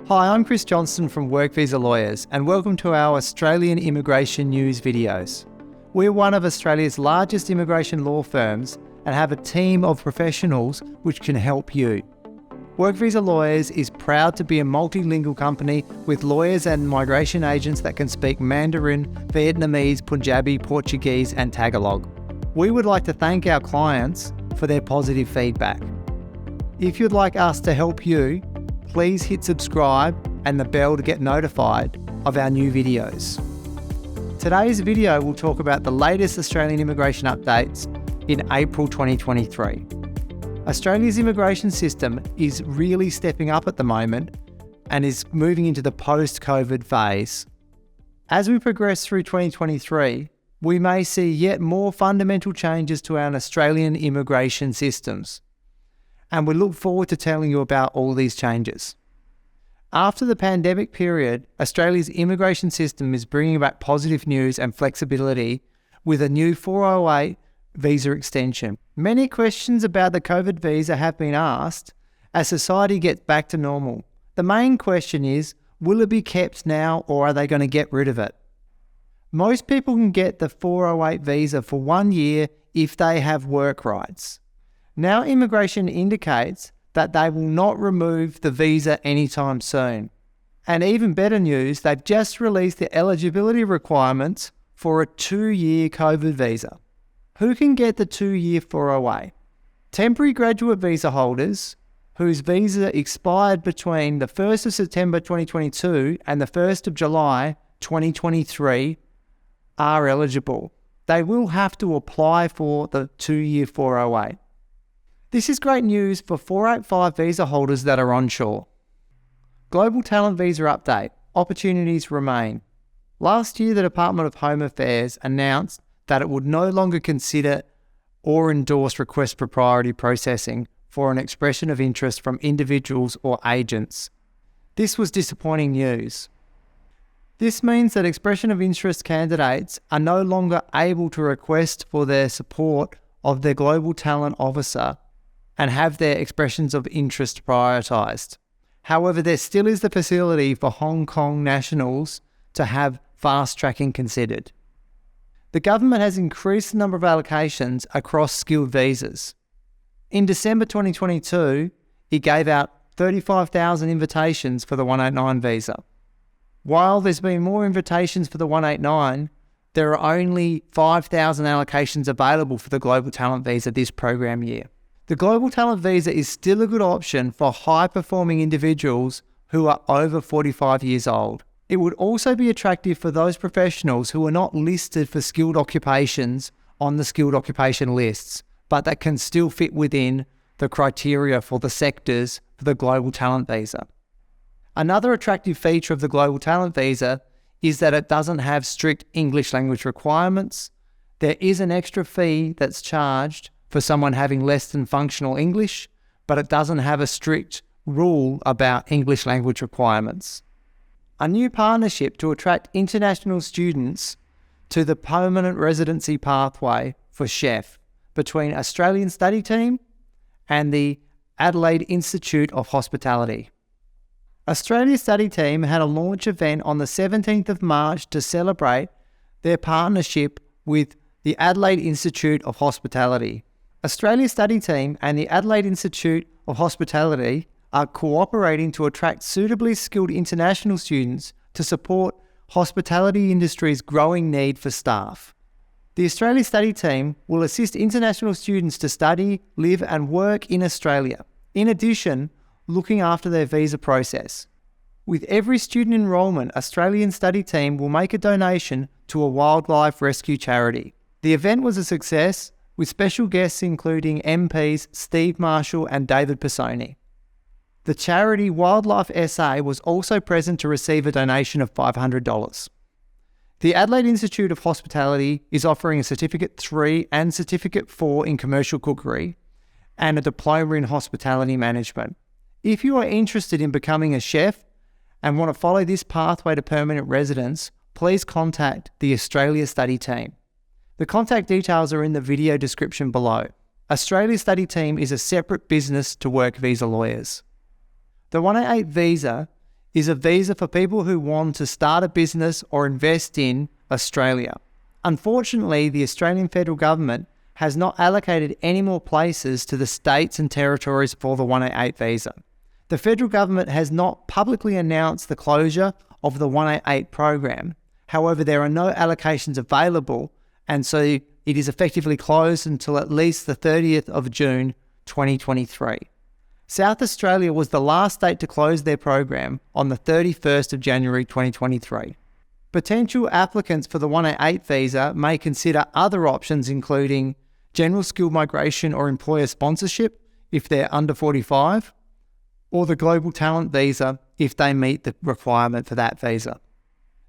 Hi, I'm Chris Johnston from Work Visa Lawyers, and welcome to our Australian immigration news videos. We're one of Australia's largest immigration law firms and have a team of professionals which can help you. Work Visa Lawyers is proud to be a multilingual company with lawyers and migration agents that can speak Mandarin, Vietnamese, Punjabi, Portuguese, and Tagalog. We would like to thank our clients for their positive feedback. If you'd like us to help you, please hit subscribe and the bell to get notified of our new videos. Today's video will talk about the latest Australian immigration updates in April 2023. Australia's immigration system is really stepping up at the moment and is moving into the post-COVID phase. As we progress through 2023, we may see yet more fundamental changes to our Australian immigration systems, and we look forward to telling you about all these changes. After the pandemic period, Australia's immigration system is bringing back positive news and flexibility with a new 408 visa extension. Many questions about the COVID visa have been asked as society gets back to normal. The main question is, will it be kept now or are they going to get rid of it? Most people can get the 408 visa for 1 year if they have work rights. Now immigration indicates that they will not remove the visa anytime soon. And even better news, they've just released the eligibility requirements for a 2-year COVID visa. Who can get the 2-year 408? Temporary graduate visa holders whose visa expired between the 1st of September 2022 and the 1st of July 2023 are eligible. They will have to apply for the 2-year 408. This is great news for 485 visa holders that are onshore. Global Talent Visa Update. Opportunities remain. Last year, the Department of Home Affairs announced that it would no longer consider or endorse requests for priority processing for an expression of interest from individuals or agents. This was disappointing news. This means that expression of interest candidates are no longer able to request for their support of their Global Talent Officer and have their expressions of interest prioritised. However, there still is the facility for Hong Kong nationals to have fast tracking considered. The government has increased the number of allocations across skilled visas. In December 2022, it gave out 35,000 invitations for the 189 visa. While there's been more invitations for the 189, there are only 5,000 allocations available for the Global Talent Visa this program year. The Global Talent Visa is still a good option for high-performing individuals who are over 45 years old. It would also be attractive for those professionals who are not listed for skilled occupations on the skilled occupation lists, but that can still fit within the criteria for the sectors for the Global Talent Visa. Another attractive feature of the Global Talent Visa is that it doesn't have strict English language requirements. There is an extra fee that's charged for someone having less than functional English, but it doesn't have a strict rule about English language requirements. A new partnership to attract international students to the permanent residency pathway for chef between Australian Study Team and the Adelaide Institute of Hospitality. Australia Study Team had a launch event on the 17th of March to celebrate their partnership with the Adelaide Institute of Hospitality. Australia Study Team and the Adelaide Institute of Hospitality are cooperating to attract suitably skilled international students to support hospitality industry's growing need for staff. The Australia Study Team will assist international students to study, live and work in Australia, in addition, looking after their visa process. With every student enrolment, Australian Study Team will make a donation to a wildlife rescue charity. The event was a success, with special guests including MPs Steve Marshall and David Pisoni. The charity Wildlife SA was also present to receive a donation of $500. The Adelaide Institute of Hospitality is offering a Certificate 3 and Certificate 4 in Commercial Cookery and a Diploma in Hospitality Management. If you are interested in becoming a chef and want to follow this pathway to permanent residence, please contact the Australia Study Team. The contact details are in the video description below. Australia Study Team is a separate business to Work Visa Lawyers. The 188 visa is a visa for people who want to start a business or invest in Australia. Unfortunately, the Australian federal government has not allocated any more places to the states and territories for the 188 visa. The federal government has not publicly announced the closure of the 188 program. However, there are no allocations available, and so it is effectively closed until at least the 30th of June 2023. South Australia was the last state to close their program on the 31st of January 2023. Potential applicants for the 188 visa may consider other options, including general skilled migration or employer sponsorship if they're under 45, or the global talent visa if they meet the requirement for that visa.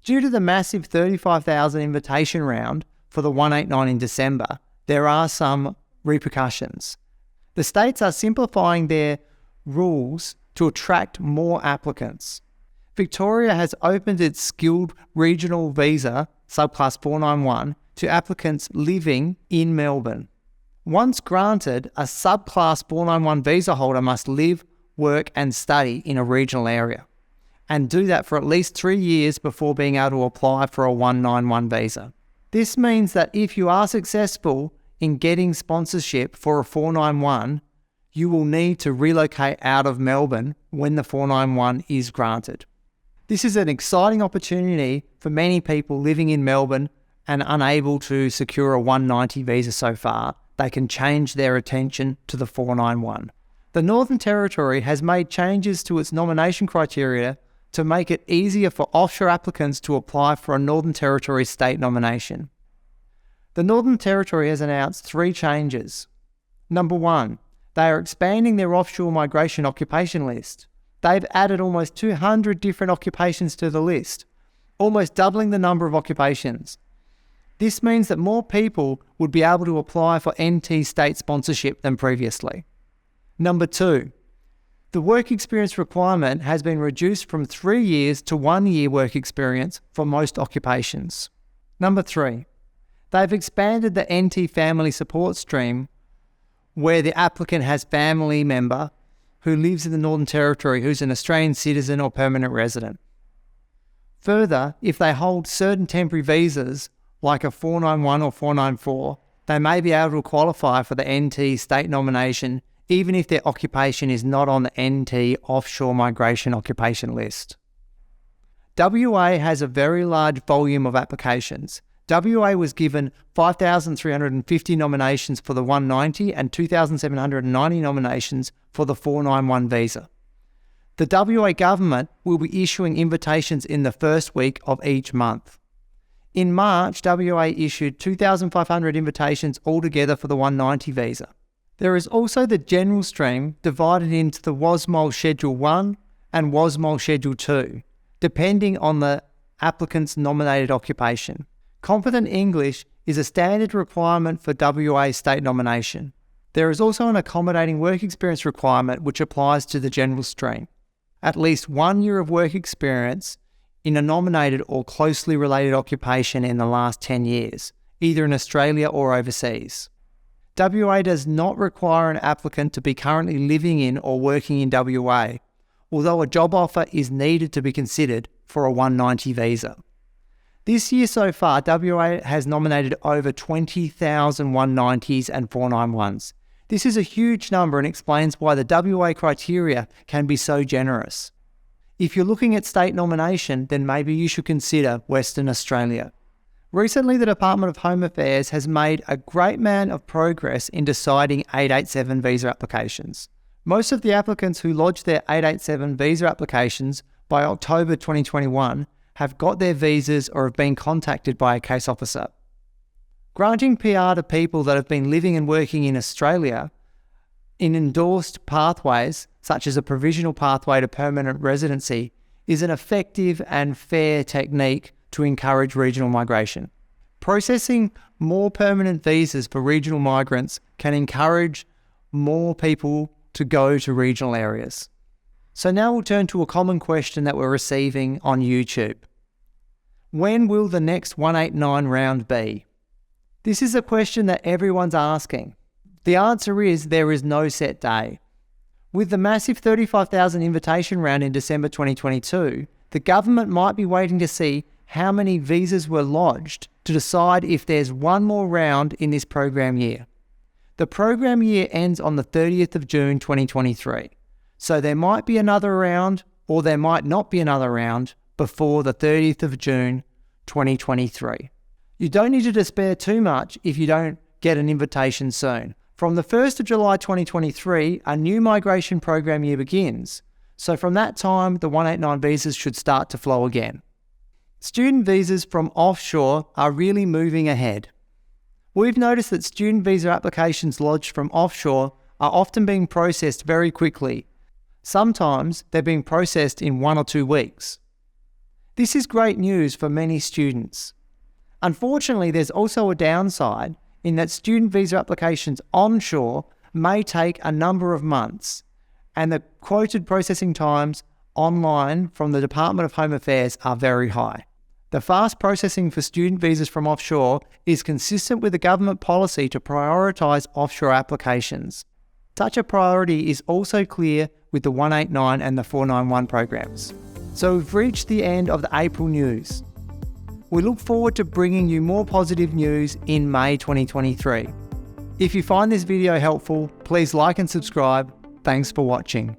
Due to the massive 35,000 invitation round for the 189 in December, there are some repercussions. The states are simplifying their rules to attract more applicants. Victoria has opened its skilled regional visa, subclass 491, to applicants living in Melbourne. Once granted, a subclass 491 visa holder must live, work and study in a regional area, and do that for at least 3 years before being able to apply for a 191 visa. This means that if you are successful in getting sponsorship for a 491, you will need to relocate out of Melbourne when the 491 is granted. This is an exciting opportunity for many people living in Melbourne and unable to secure a 190 visa so far. They can change their attention to the 491. The Northern Territory has made changes to its nomination criteria to make it easier for offshore applicants to apply for a Northern Territory state nomination. The Northern Territory has announced 3 changes. Number 1, they are expanding their offshore migration occupation list. They've added almost 200 different occupations to the list, almost doubling the number of occupations. This means that more people would be able to apply for NT state sponsorship than previously. Number 2, the work experience requirement has been reduced from 3 years to 1 year work experience for most occupations. Number 3, they've expanded the NT family support stream where the applicant has family member who lives in the Northern Territory who's an Australian citizen or permanent resident. Further, if they hold certain temporary visas like a 491 or 494, they may be able to qualify for the NT state nomination even if their occupation is not on the NT offshore migration occupation list. WA has a very large volume of applications. WA was given 5,350 nominations for the 190 and 2,790 nominations for the 491 visa. The WA government will be issuing invitations in the first week of each month. In March, WA issued 2,500 invitations altogether for the 190 visa. There is also the general stream divided into the WASMOL Schedule 1 and WASMOL Schedule 2, depending on the applicant's nominated occupation. Competent English is a standard requirement for WA state nomination. There is also an accommodating work experience requirement which applies to the general stream. At least 1 year of work experience in a nominated or closely related occupation in the last 10 years, either in Australia or overseas. WA does not require an applicant to be currently living in or working in WA, although a job offer is needed to be considered for a 190 visa. This year so far, WA has nominated over 20,000 190s and 491s. This is a huge number and explains why the WA criteria can be so generous. If you're looking at state nomination, then maybe you should consider Western Australia. Recently, the Department of Home Affairs has made a great amount of progress in deciding 887 visa applications. Most of the applicants who lodged their 887 visa applications by October 2021 have got their visas or have been contacted by a case officer. Granting PR to people that have been living and working in Australia in endorsed pathways, such as a provisional pathway to permanent residency, is an effective and fair technique to encourage regional migration. Processing more permanent visas for regional migrants can encourage more people to go to regional areas. So now we'll turn to a common question that we're receiving on YouTube. When will the next 189 round be? This is a question that everyone's asking. The answer is there is no set day. With the massive 35,000 invitation round in December 2022, the government might be waiting to see how many visas were lodged to decide if there's one more round in this program year. The program year ends on the 30th of June 2023, so there might be another round or there might not be another round before the 30th of June 2023. You don't need to despair too much if you don't get an invitation soon. From the 1st of July 2023, a new migration program year begins, so from that time the 189 visas should start to flow again. Student visas from offshore are really moving ahead. We've noticed that student visa applications lodged from offshore are often being processed very quickly. Sometimes they're being processed in 1 or 2 weeks. This is great news for many students. Unfortunately, there's also a downside in that student visa applications onshore may take a number of months, and the quoted processing times online from the Department of Home Affairs are very high. The fast processing for student visas from offshore is consistent with the government policy to prioritise offshore applications. Such a priority is also clear with the 189 and the 491 programs. So we've reached the end of the April news. We look forward to bringing you more positive news in May 2023. If you find this video helpful, please like and subscribe. Thanks for watching.